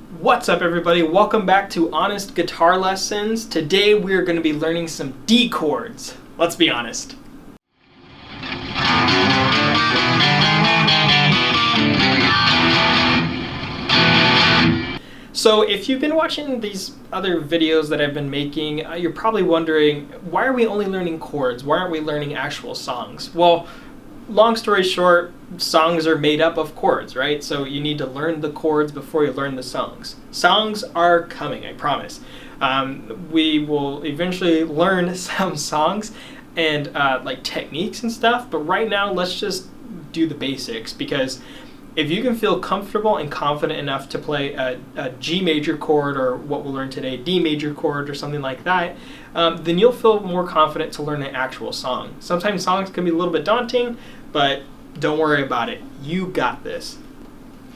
What's up, everybody? Welcome back to Honest Guitar Lessons. Today we're going to be learning some D chords. Let's be honest. So if you've been watching these other videos that I've been making, you're probably wondering, why are we only learning chords? Why aren't we learning actual songs? Well, long story short, songs are made up of chords, right? So you need to learn the chords before you learn the songs. Songs are coming, I promise. We will eventually learn some songs and like techniques and stuff, but right now let's just do the basics, because if you can feel comfortable and confident enough to play a G major chord, or what we'll learn today, D major chord or something like that, then you'll feel more confident to learn an actual song. Sometimes songs can be a little bit daunting, but don't worry about it. You got this.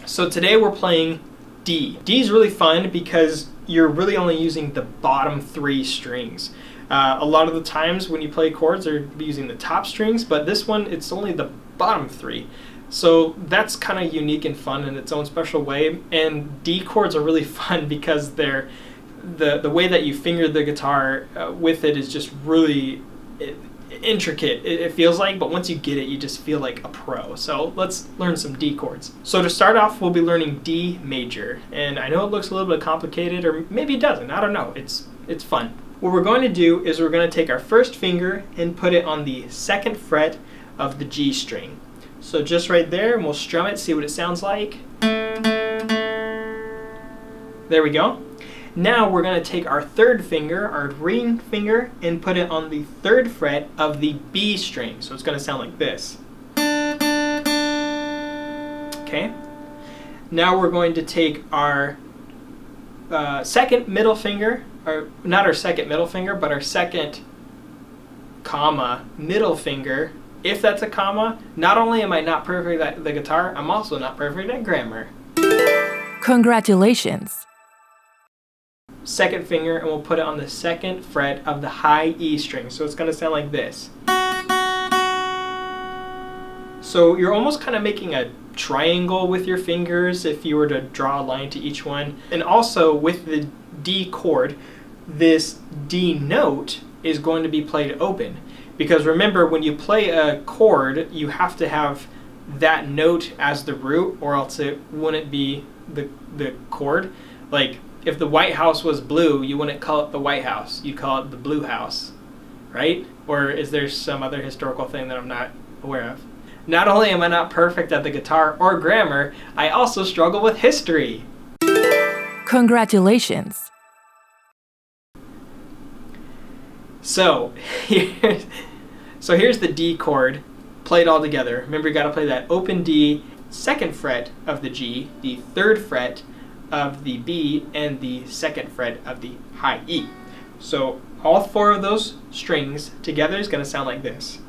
So today we're playing D. D is really fun because you're really only using the bottom three strings. A lot of the times when you play chords, they're using the top strings, but this one, it's only the bottom three. So that's kind of unique and fun in its own special way. And D chords are really fun because they're the way that you finger the guitar with it is just really intricate, it feels like, but once you get it, you just feel like a pro. So let's learn some D chords. So to start off, we'll be learning D major. And I know it looks a little bit complicated, or maybe it doesn't, I don't know. It's fun. What we're going to do is we're going to take our first finger and put it on the second fret of the G string. So just right there, and we'll strum it, see what it sounds like. There we go. Now we're going to take our third finger, our ring finger, and put it on the third fret of the B string. So it's going to sound like this. Okay. Now we're going to take our second middle finger, or not our second middle finger, but our second comma middle finger. If that's a comma, not only am I not perfect at the guitar, I'm also not perfect at grammar. Congratulations. Second finger, and we'll put it on the second fret of the high E string. So it's going to sound like this. So you're almost kind of making a triangle with your fingers if you were to draw a line to each one. And also with the D chord, this D note is going to be played open. Because remember, when you play a chord, you have to have that note as the root, or else it wouldn't be the chord. Like, if the White House was blue, you wouldn't call it the White House. You'd call it the Blue House, right? Or is there some other historical thing that I'm not aware of? Not only am I not perfect at the guitar or grammar, I also struggle with history. Congratulations. So here's the D chord played all together. Remember, you got to play that open D, second fret of the G, the third fret of the B, and the second fret of the high E. So all four of those strings together is going to sound like this.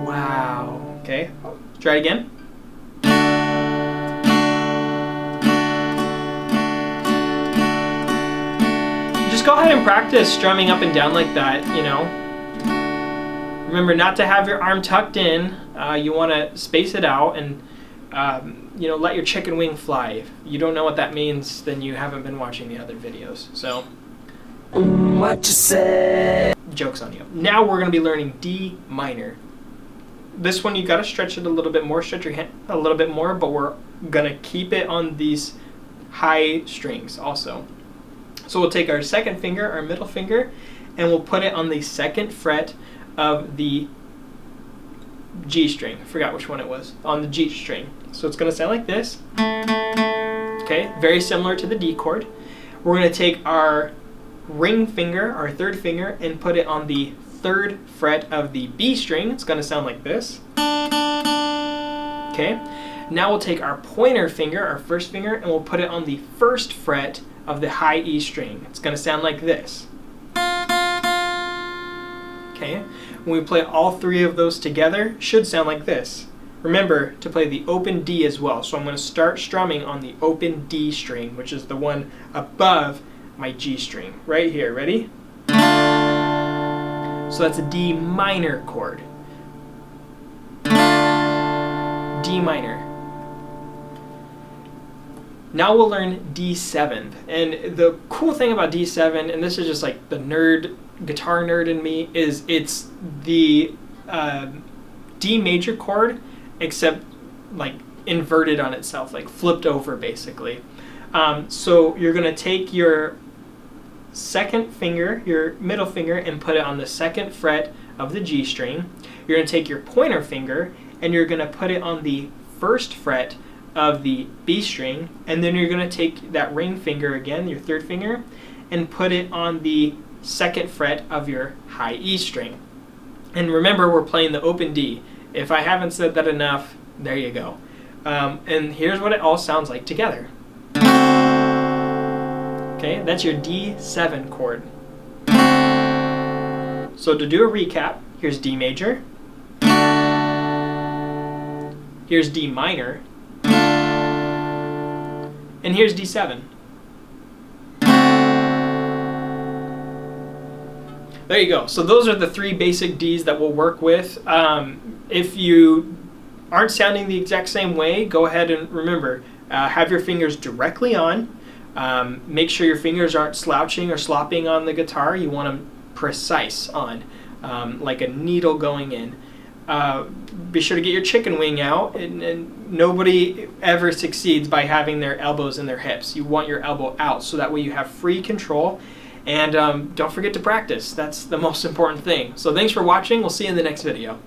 Wow. Okay, try it again. Just go ahead and practice strumming up and down like that, you know. Remember not to have your arm tucked in. You want to space it out and you know, let your chicken wing fly. If you don't know what that means, then you haven't been watching the other videos. So, what you say? Joke's on you. Now we're going to be learning D minor. This one you got to stretch it a little bit more, stretch your hand a little bit more, but we're going to keep it on these high strings also. So we'll take our second finger, our middle finger, and we'll put it on the second fret of the G string. I forgot which one it was. On the G string. So it's going to sound like this. Okay, very similar to the D chord. We're going to take our ring finger, our third finger, and put it on the third fret of the B string. It's going to sound like this. Okay, now we'll take our pointer finger, our first finger, and we'll put it on the first fret of the high E string. It's going to sound like this. Okay, when we play all three of those together, it should sound like this. Remember to play the open D as well. So I'm going to start strumming on the open D string, which is the one above my G string. Right here, ready? So that's a D minor chord. D minor. Now we'll learn D7. And the cool thing about D7, and this is just like the guitar nerd in me, is it's the D major chord, except like inverted on itself, like flipped over basically. So you're going to take your second finger, your middle finger, and put it on the second fret of the G string. You're going to take your pointer finger and you're going to put it on the first fret of the B string, and then you're going to take that ring finger again, your third finger, and put it on the second fret of your high E string. And remember, we're playing the open D. If I haven't said that enough, there you go. And here's what it all sounds like together. Okay, that's your D7 chord. So to do a recap, here's D major, here's D minor, and here's D7. There you go. So those are the three basic Ds that we'll work with. If you aren't sounding the exact same way, go ahead and remember, have your fingers directly on. Make sure your fingers aren't slouching or slopping on the guitar. You want them precise on, like a needle going in. Be sure to get your chicken wing out, and nobody ever succeeds by having their elbows in their hips. You want your elbow out so that way you have free control. And don't forget to practice. That's the most important thing. So thanks for watching. We'll see you in the next video.